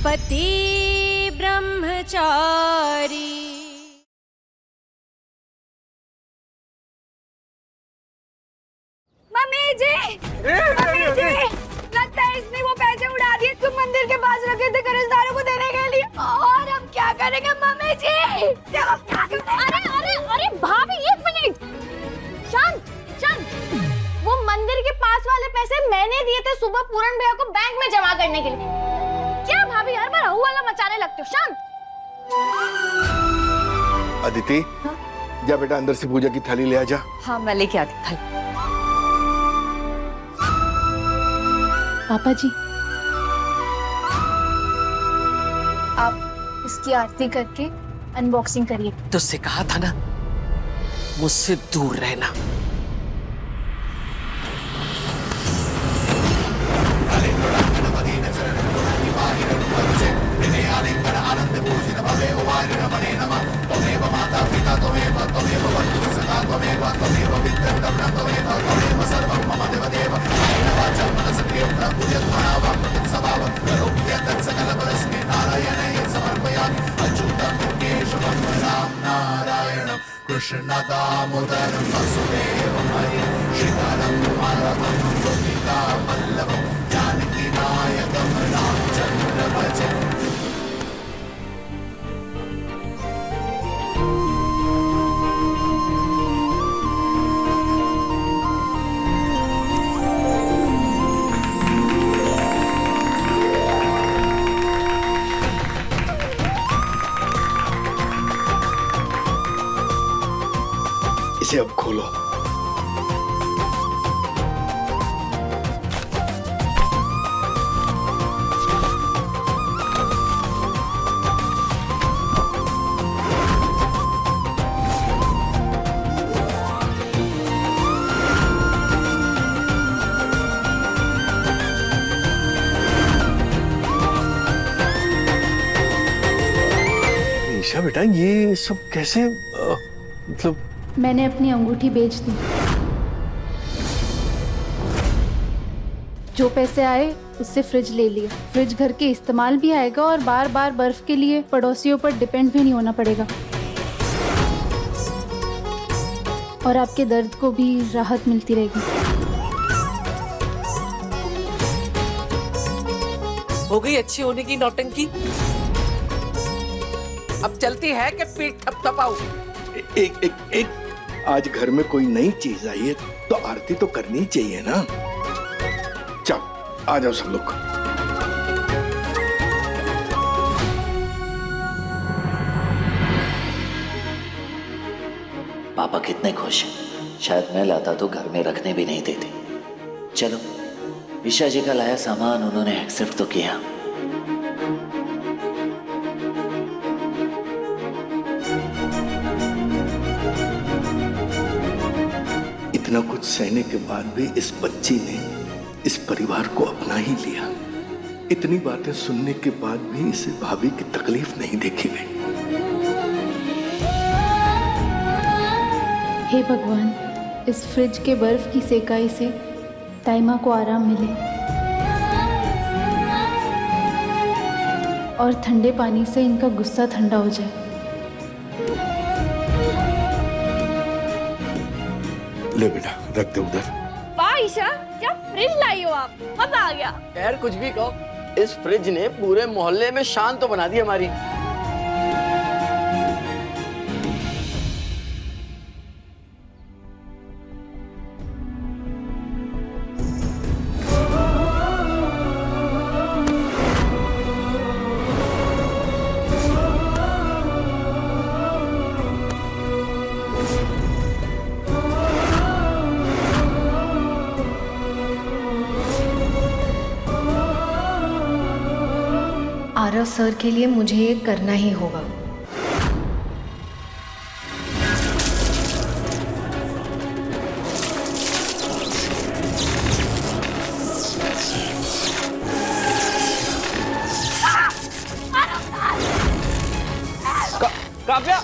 पति ब्रह्मचारी। मम्मी जी, लगता है इसने वो पैसे उड़ा दिए तुम मंदिर के पास रखे थे कर्जदारों को देने के लिए। और हम क्या करेंगे मम्मी जी? हम क्या करेंगे? अरे भाभी, एक मिनट, शांत शांत। वो मंदिर के पास वाले पैसे मैंने दिए थे सुबह पूरन भैया को बैंक में जमा करने के लिए। क्या भाभी हर बार हवा मचाने लगते हो? शांत। अदिति, जा बेटा अंदर से पूजा की थाली ले आ जा। हाँ मैं लेके आती थाली। पापा जी, आप इसकी आरती करके अनबॉक्सिंग करिए। तुझसे कहा था ना मुझसे दूर रहना। कृष्ण दामोदर वसुदेव शिखरं माधवं गोपिका वल्लभं जानकी नायकं रामचंद्र भजे। इसे अब खोलो। ईशा बेटा, ये सब कैसे मतलब? मैंने अपनी अंगूठी बेच दी। जो पैसे आए उससे फ्रिज ले लिया। फ्रिज घर के इस्तेमाल भी आएगा और बार बार बर्फ के लिए पड़ोसियों पर डिपेंड भी नहीं होना पड़ेगा। और आपके दर्द को भी राहत मिलती रहेगी। हो गई अच्छी होने की नौटंकी। अब चलती है कि पीठ थपथपाऊं? एक आज घर में कोई नई चीज आई है तो आरती तो करनी चाहिए ना। चल आ जाओ सब लोग। पापा कितने खुश हैं। शायद मैं लाता तो घर में रखने भी नहीं देते। चलो, ईशा जी का लाया सामान उन्होंने एक्सेप्ट तो किया। इतना कुछ सहने के बाद भी इस बच्ची ने इस परिवार को अपना ही लिया। इतनी बातें सुनने के बाद भी इसे भाभी की तकलीफ नहीं देखी गई। हे भगवान, इस फ्रिज के बर्फ की सेकाई से ताइमा को आराम मिले और ठंडे पानी से इनका गुस्सा ठंडा हो जाए। ले बेटा, रख दे उधर। वाह ईशा, क्या फ्रिज लाई हो आप, मजा आ गया। यार कुछ भी कहो, इस फ्रिज ने पूरे मोहल्ले में शान तो बना दी हमारी। आरव सर के लिए मुझे ये करना ही होगा। काव्या,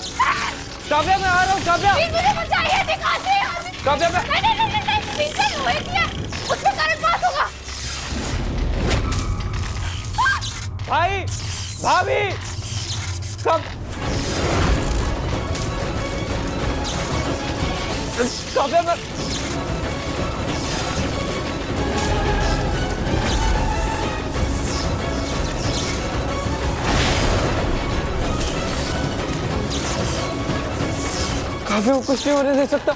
काव्या मैं आ रहा हूँ। काव्या मुझे बचाइए, दिखाते हैं। काव्या मैं उससे करंट पास होगा। भाई, भाभी, कब काव्या मैं काव्या को कुछ नहीं होने दे सकता।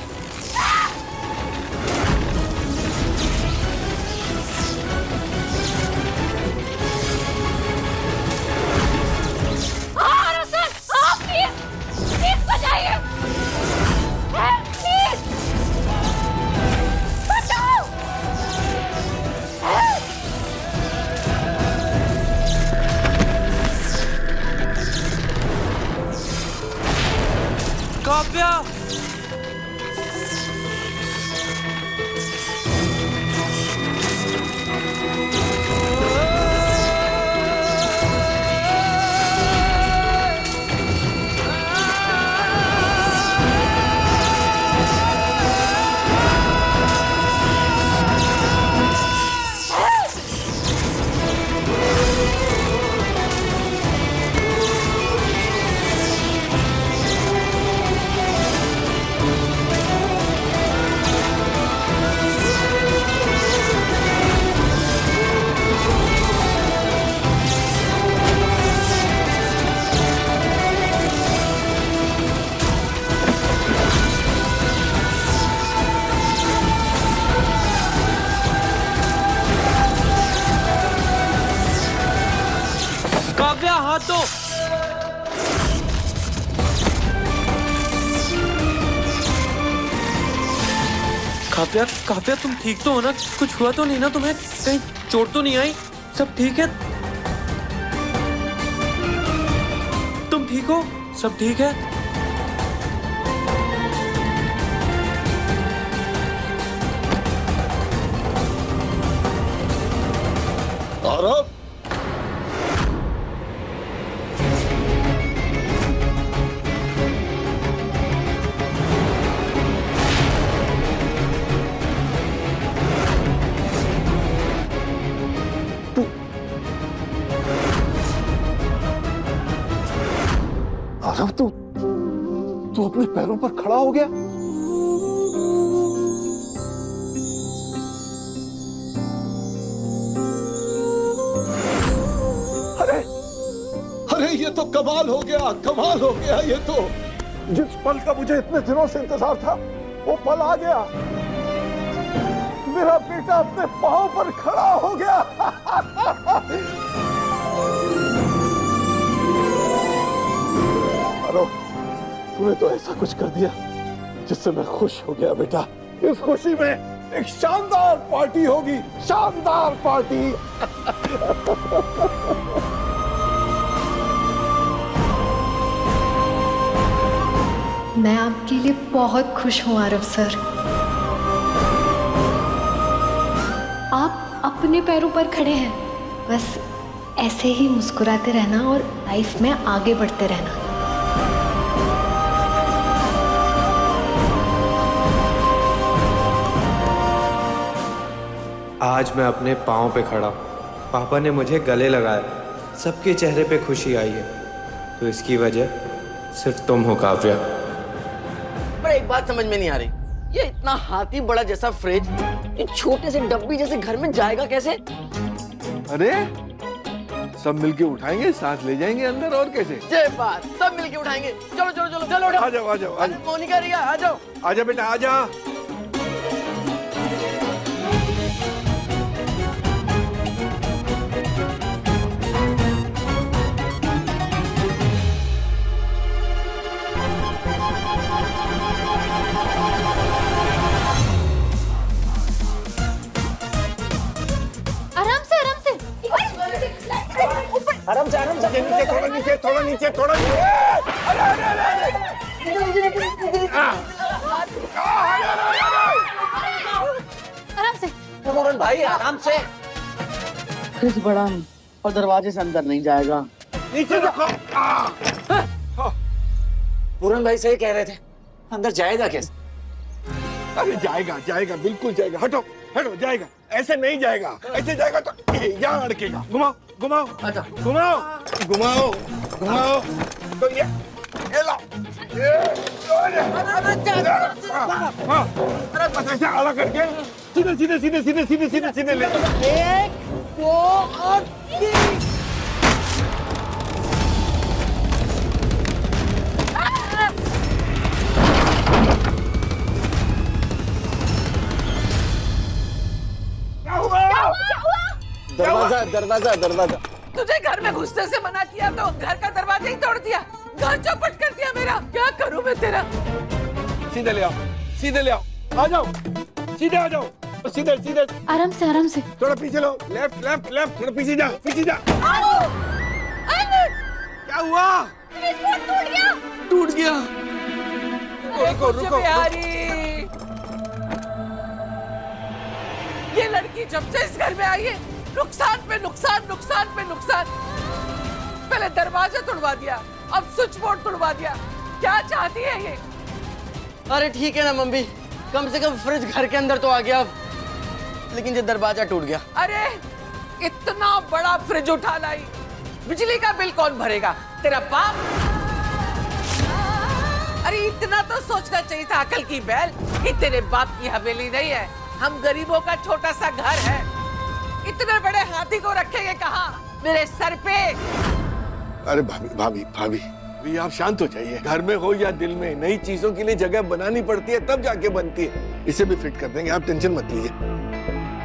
काव्या काव्या हाथ दो। काव्या काव्या तुम ठीक तो हो ना? कुछ हुआ तो नहीं ना तुम्हें? कहीं चोट तो नहीं आई? सब ठीक है? तुम ठीक हो? सब ठीक है? आरव, आरव, तू अपने पैरों पर खड़ा हो गया? अरे अरे, ये तो कमाल हो गया, कमाल हो गया। ये तो जिस पल का मुझे इतने दिनों से इंतजार था, वो पल आ गया। मेरा बेटा अपने पांव पर खड़ा हो गया। तूने तो ऐसा कुछ कर दिया जिससे मैं खुश हो गया बेटा। इस खुशी में एक शानदार पार्टी होगी, शानदार पार्टी। मैं आपके लिए बहुत खुश हूँ आरव सर। आप अपने पैरों पर खड़े हैं। बस ऐसे ही मुस्कुराते रहना और लाइफ में आगे बढ़ते रहना। आज मैं अपने पाँव पे खड़ा। पापा ने मुझे गले लगाया, सबके चेहरे पे खुशी आई है, तो इसकी वजह सिर्फ तुम हो काव्या। पर एक बात समझ में नहीं आ रही, ये इतना हाथी बड़ा जैसा फ्रिज ये छोटे से डब्बी जैसे घर में जाएगा कैसे? अरे सब मिलके उठाएंगे, साथ ले जाएंगे अंदर, और कैसे? जय बात, सब मिलके उठाएंगे। चलो चलो चलो चलो उठाओ। आ जाओ आ जाओ आ जाओ। मोनिका, रिया, आ जाओ। आजा बेटा आजा। आराम से नीचे, थोड़ा नीचे, थोड़ा नीचे, थोड़ा नीचे। आराम से मोहन भाई, आराम से। फ्रिज बड़ा और दरवाजे से अंदर नहीं जाएगा। नीचे रखो। पूरन भाई सही कह रहे थे, अंदर जाएगा कैसे? अरे जाएगा जाएगा, बिल्कुल जाएगा। हटो हटो, जाएगा। ऐसे नहीं जाएगा, ऐसे जाएगा तो यहाँ अड़केगा। घुमाओ घुमाओ, अच्छा घुमाओ घुमाओ घुमाओ, तो ये लो, हाँ, बस ऐसे आला करके सीधे सीधे सीधे सीधे सीधे सीधे सीधे ले। 1 2 और 3। दरवाजा दरवाजा दरवाजा। तुझे घर में घुसने से मना किया तो घर का दरवाजा ही तोड़ दिया, घर चौपट कर दिया मेरा। क्या करूं मैं तेरा? सीधे ले आओ, सीधे ले आओ, आ जाओ, सीधे आ जाओ, सीधे सीधे। आराम से आराम से। थोड़ा पीछे लो, लेफ्ट लेफ्ट लेफ्ट, थोड़ा पीछे जा, पीछे जा। क्या हुआ? टूट गया। टूट गया। रुको रुको। बिहारी, ये लड़की जब से इस घर में आई है नुकसान पे नुकसान, नुकसान पे नुकसान। पहले दरवाजा तोड़वा दिया, अब स्विच बोर्ड तोड़वा दिया। क्या चाहती है ये? अरे ठीक है ना मम्मी, कम से कम फ्रिज घर के अंदर तो आ गया अब, लेकिन ये दरवाजा टूट गया। अरे इतना बड़ा फ्रिज उठा लाई, बिजली का बिल कौन भरेगा? तेरा बाप। अरे इतना तो सोचना चाहिए था अकल की बैल कि तेरे बाप की हवेली नहीं है, हम गरीबों का छोटा सा घर है। इतने बड़े हाथी को रखेंगे कहाँ? मेरे सर पे। अरे भाभी भाभी भाभी, भी आप शांत हो जाइए। घर में हो या दिल में, नई चीजों के लिए जगह बनानी पड़ती है, तब जाके बनती है। इसे भी फिट कर देंगे, आप टेंशन मत लीजिए।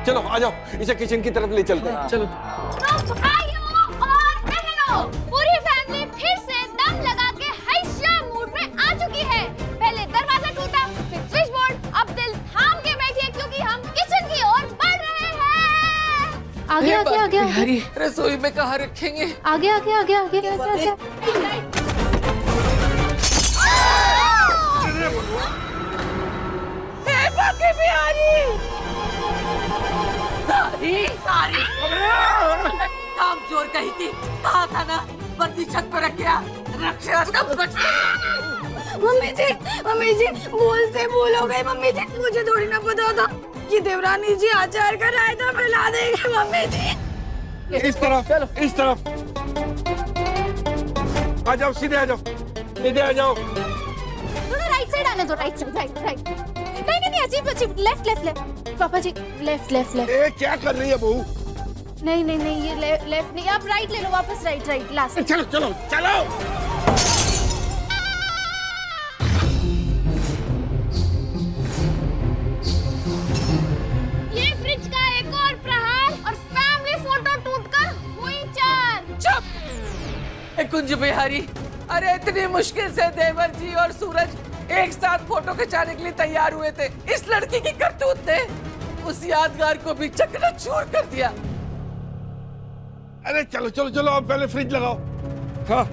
चलो आ जाओ, इसे किचन की तरफ ले चलते हैं। चलो और बहनों, पूरी फैमिली फिर से दम लगा के हैशा मूड में आ चुकी है। पहले दरवाजा टूटा, फिर स्विच बोर्ड, अब दिल थाम के बैठिए क्योंकि हम किचन की ओर बढ़ रहे हैं। आगे आगे आगे आगे बिहारी, रसोई में कहाँ रखेंगे? आगे आगे आगे आगे आगे आगे। बिहारी, सारी काम चोर कही थी, कहा था ना बत्ती छत पर रख गया, रक्षा तब बच गई। मम्मी जी भूल से भूल हो गई। मम्मी जी मुझे थोड़ी ना पता था कि देवरानी जी अचार का रायता फैला देंगे। मम्मी जी इस तरफ, चलो इस तरफ आ जाओ, सीधे आ जाओ, सीधे आ जाओ। थोड़ा राइट साइड आने दो, राइट साइड, राइट राइट। नहीं नहीं अजीब अजीब, लेफ्ट लेफ्ट लेफ्ट। पापा जी लेफ्ट लेफ्ट लेफ्ट। ए क्या कर रही है बहू? नहीं नहीं नहीं, ये लेफ्ट नहीं, आप राइट ले लो, वापस राइट राइट लास्ट। चलो चलो चलो। ये फ्रिज का एक और प्रहार और फैमिली फोटो टूटकर हुई चार। चुप! कुंज बिहारी, अरे इतनी मुश्किल से देवर जी और सूरज एक साथ फोटो खिंचाने के लिए तैयार हुए थे। इस लड़की की करतूत ने उस यादगार को भी चकनाचूर कर दिया। अरे चलो चलो चलो, अब पहले फ्रिज लगाओ। हाँ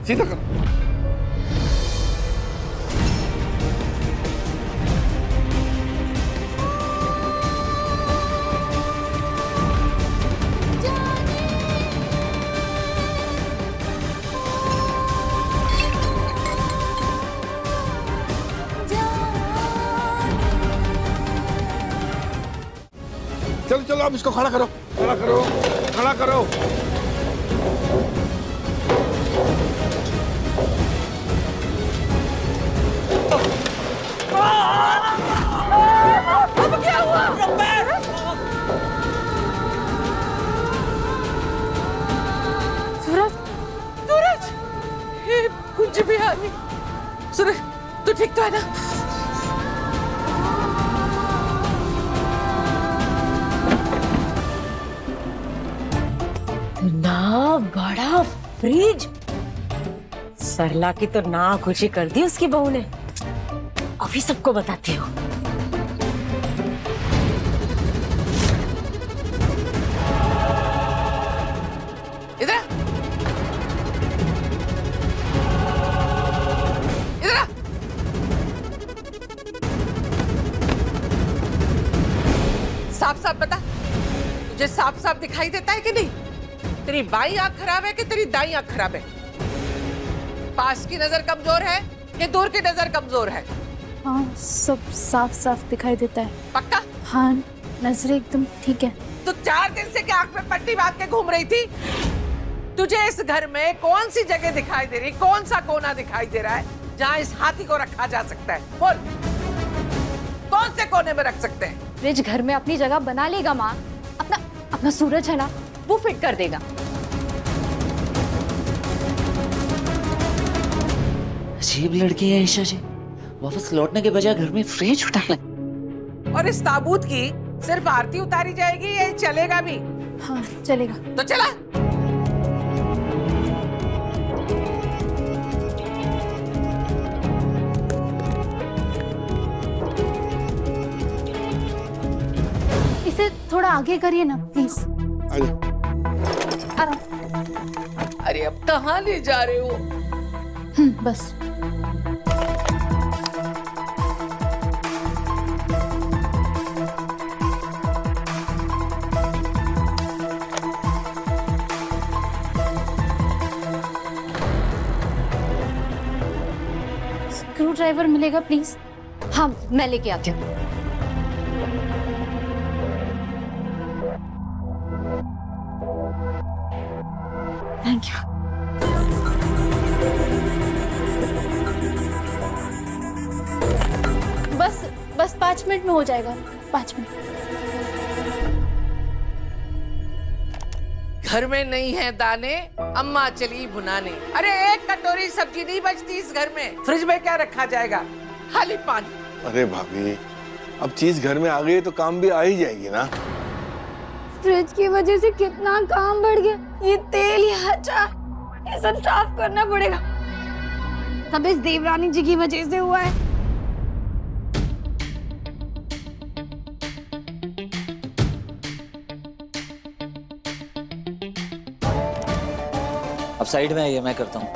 सीधा करो। चलो चलो, अब इसको खड़ा करो, खड़ा करो, खड़ा करो। अब क्या हुआ? सूरज, सूरज, हे कुंज बिहारी, सूरज तू ठीक तो है ना? ना बड़ा फ्रिज, सरला की तो ना खुशी कर दी उसकी बहू ने। अभी सबको बताती हूँ। इधर इधर साफ साफ बता, तुझे साफ साफ दिखाई देता है कि नहीं? तेरी बाई आंख खराब है कि तेरी दाई आंख खराब है? पास की नजर कमजोर है कि दूर की नजर कमजोर है? हाँ सब साफ साफ दिखाई देता है। पक्का? हाँ नजरें एकदम ठीक है। तू 4 दिन से क्या आंख में पट्टी बांध के घूम रही थी? तुझे इस घर में कौन सी जगह दिखाई दे रही, कौन सा कोना दिखाई दे रहा है जहाँ इस हाथी को रखा जा सकता है? बोल, कौन से कोने में रख सकते हैं? फ्रिज घर में अपनी जगह बना लेगा माँ। अपना सूरज है ना, वो फिट कर देगा। अजीब लड़की है ईशा जी, वापस लौटने के बजाय घर में फ्रिज उठा ले। और इस ताबूत की सिर्फ आरती उतारी जाएगी, ये चलेगा भी? हाँ चलेगा। तो चला। इसे थोड़ा आगे करिए ना प्लीज। अरे अब कहाँ ले जा रहे हो? बस। स्क्रू ड्राइवर मिलेगा प्लीज? हाँ मैं लेके आती हूँ। Thank you. बस 5 मिनट में हो जाएगा। 5 मिनट। घर में नहीं है दाने, अम्मा चली भुनाने। अरे एक कटोरी सब्जी नहीं बचती इस घर में। फ्रिज में क्या रखा जाएगा? खाली पानी। अरे भाभी, अब चीज घर में आ गई तो काम भी आ ही जाएगी ना। फ्रिज की वजह से कितना काम बढ़ गया। ये तेल, ये अचार, ये सब साफ करना पड़ेगा। सब इस देवरानी जी की वजह से हुआ है। अब साइड में आइए, मैं करता हूँ।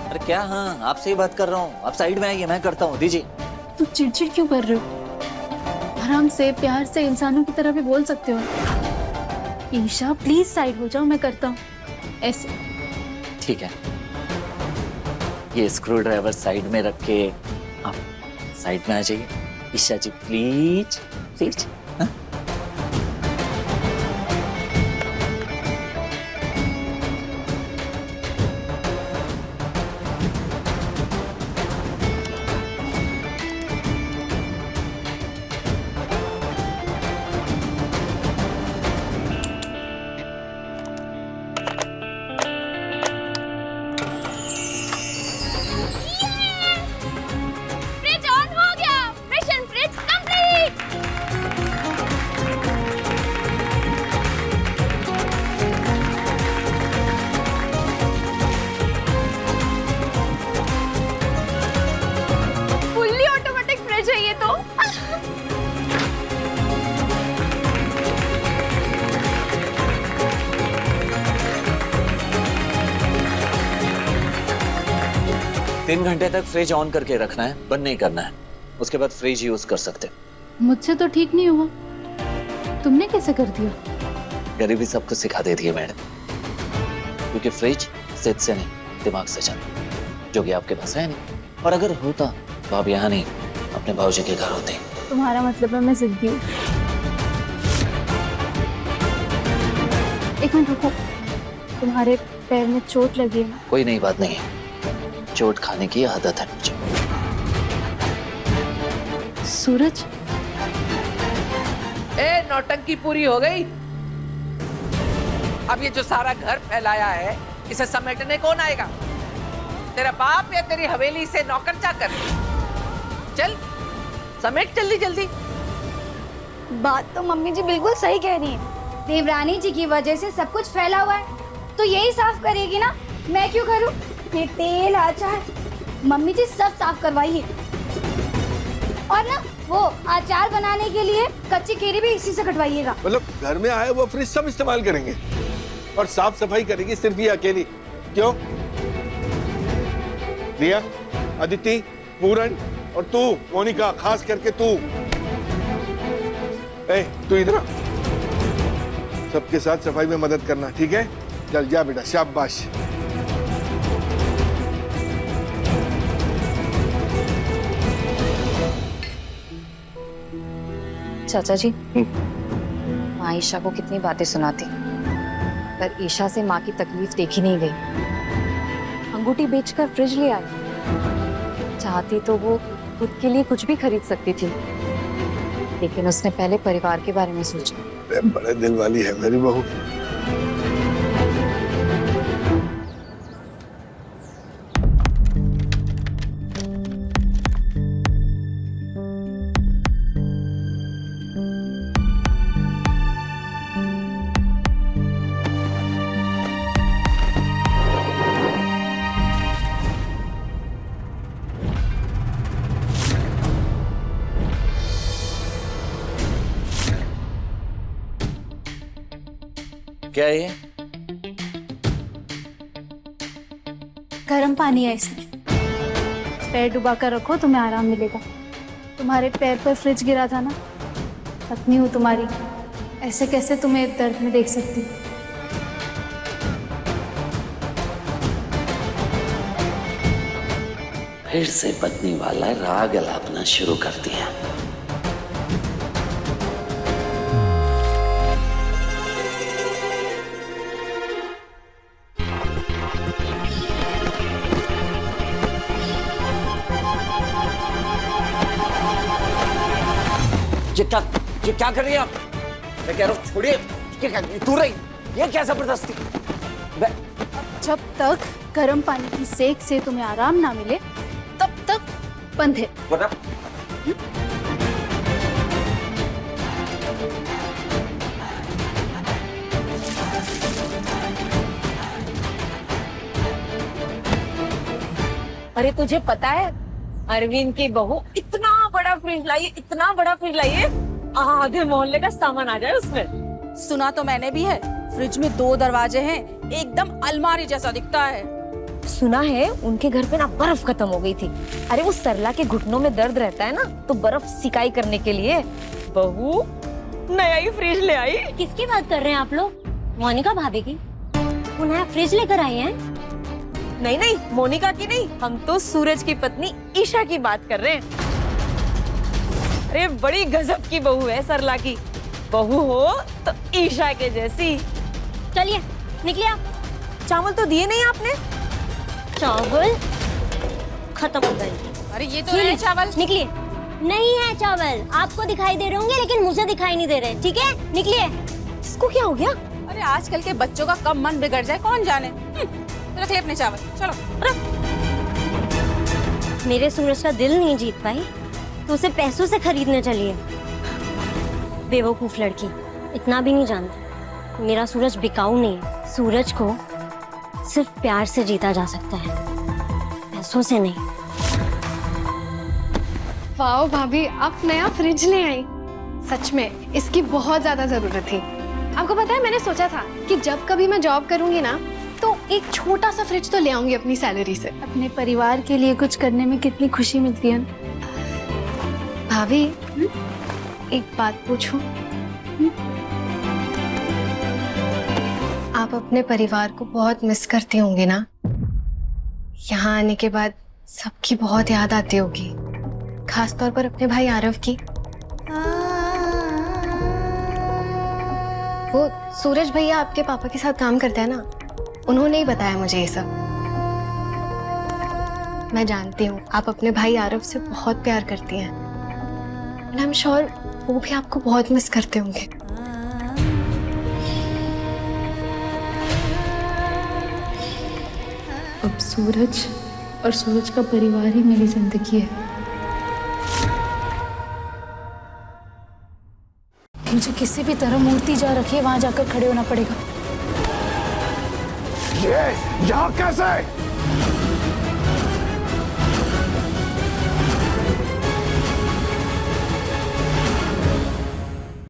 अरे क्या, हाँ आपसे ही बात कर रहा हूँ। आप साइड में आइए, मैं करता हूँ। दीजिए। तू चिड़चिड़ क्यों कर रहे हो? आराम से, प्यार से, इंसानों की तरह भी बोल सकते हो। ईशा प्लीज साइड हो जाओ, मैं करता हूँ। ऐसे ठीक है, ये स्क्रू ड्राइवर साइड में रख के आप साइड में आ जाइए। ईशा जी प्लीज प्लीज। फ्रिज ऑन हो गया। Mission fridge complete. Fully automatic fridge है ये तो। तीन घंटे तक फ्रिज ऑन करके रखना है, बंद नहीं करना है। उसके बाद फ्रिज यूज कर सकते। मुझसे तो ठीक नहीं हुआ, तुमने कैसे कर दिया? गरीबी सबको सिखा देती है मैडम, क्योंकि फ्रिज जिद से नहीं, दिमाग से चलता, जो कि आपके पास है नहीं। और अगर होता तो आप यहाँ नहीं, अपने भाऊजी के घर होते। तुम्हारा मतलब है मैं जिद्दी हूँ। एक मिनट रुको, तुम्हारे पैर में चोट लगी है। कोई नई बात नहीं है, चोट खाने की आदत है मुझे। सूरज, ए नौटंकी पूरी हो गई। अब ये जो सारा घर फैलाया है, इसे समेटने कौन आएगा? तेरा बाप या तेरी हवेली से नौकर चाकर? चल समेट जल्दी जल्दी। बात तो मम्मी जी बिल्कुल सही कह रही है। देवरानी जी की वजह से सब कुछ फैला हुआ है, तो यही साफ करेगी ना, मैं क्यों करूं? ये तेल, अचार, मम्मी जी सब साफ करवाइए। और ना वो अचार बनाने के लिए कच्ची केरी भी इसी से कटवाइएगा। मतलब घर में आए वो फ्रिज सब इस्तेमाल करेंगे और साफ सफाई करेगी सिर्फ ये अकेली? क्यों? रिया, अदिति, पूरन और तू मोनिका, खास करके तू। तू इधर आ, सबके साथ सफाई में मदद करना, ठीक है? चल जा बेटा, शाबाश। चाचा जी, माँ ईशा को कितनी बातें सुनाती, पर ईशा से माँ की तकलीफ देखी नहीं गई। अंगूठी बेचकर फ्रिज ले आई। चाहती तो वो खुद के लिए कुछ भी खरीद सकती थी, लेकिन उसने पहले परिवार के बारे में सोचा। बड़े दिल वाली है मेरी बहू। क्या है ये? गर्म पानी है इसमें, पैर डुबा कर रखो, तुम्हें आराम मिलेगा। तुम्हारे पैर पर फ्रिज गिरा था ना, पत्नी हूँ तुम्हारी, ऐसे कैसे तुम्हें दर्द में देख सकती। फिर से पत्नी वाला राग अलापना शुरू कर दिया। ये क्या कर रही है आप? मैं कह रहा हूँ छोड़िए। तू रही, ये क्या जबरदस्ती? जब तक गर्म पानी की सेक से तुम्हें आराम ना मिले तब तक बंद है। अरे तुझे पता है अरविंद की बहू इतना बड़ा फ्रिज लाई है, इतना बड़ा फ्रिज लाई है, आधे मोहल्ले का सामान आ जाए उसमें। सुना तो मैंने भी है, फ्रिज में 2 दरवाजे हैं, एकदम अलमारी जैसा दिखता है। सुना है उनके घर पे ना बर्फ खत्म हो गई थी। अरे वो सरला के घुटनों में दर्द रहता है ना, तो बर्फ सिकाई करने के लिए बहू नया ही फ्रिज ले आई। किसकी बात कर रहे हैं आप लोग? मोनिका भाभी की? वो नया फ्रिज लेकर आई हैं? नहीं नहीं, मोनिका की नहीं, हम तो सूरज की पत्नी ईशा की बात कर रहे हैं। अरे बड़ी गजब की बहू है सरला की। बहू हो तो ईशा के जैसी। चलिए निकलिए आप। चावल तो दिए नहीं आपने। चावल खत्म हो गए। अरे ये तो है चावल। निकलिए। नहीं है चावल, आपको दिखाई दे रहे होंगे लेकिन मुझे दिखाई नहीं दे रहे। ठीक है निकलिए। इसको क्या हो गया? अरे आजकल के बच्चों का कब मन बिगड़ जाए कौन जाने। रख ले अपने चावल, चलो। मेरे सूरज का दिल नहीं जीत पाई तो उसे पैसों से खरीदने चलिए। बेवकूफ लड़की, इतना भी नहीं जानती मेरा सूरज बिकाऊ नहीं है। सूरज को सिर्फ प्यार से जीता जा सकता है, पैसों से नहीं। वाओ भाभी, आप नया फ्रिज ले आई। सच में इसकी बहुत ज्यादा जरूरत थी। आपको पता है मैंने सोचा था कि जब कभी मैं जॉब करूंगी ना तो एक छोटा सा फ्रिज तो ले आऊंगी अपनी सैलरी से। अपने परिवार के लिए कुछ करने में कितनी खुशी मिलती है। भाभी एक बात पूछूं? आप अपने परिवार को बहुत मिस करती होंगी ना? यहाँ आने के बाद सबकी बहुत याद आती होगी, खासतौर पर अपने भाई आरव की। वो सूरज भैया आपके पापा के साथ काम करते हैं ना, उन्होंने ही बताया मुझे ये सब। मैं जानती हूँ आप अपने भाई आरव से बहुत प्यार करती हैं। आई एम श्योर वो भी आपको बहुत मिस करते होंगे। अब सूरज और सूरज का परिवार ही मेरी जिंदगी है। मुझे किसी भी तरह मूर्ति जा रखी है, वहां जाकर खड़े होना पड़ेगा। ये यहाँ कैसे?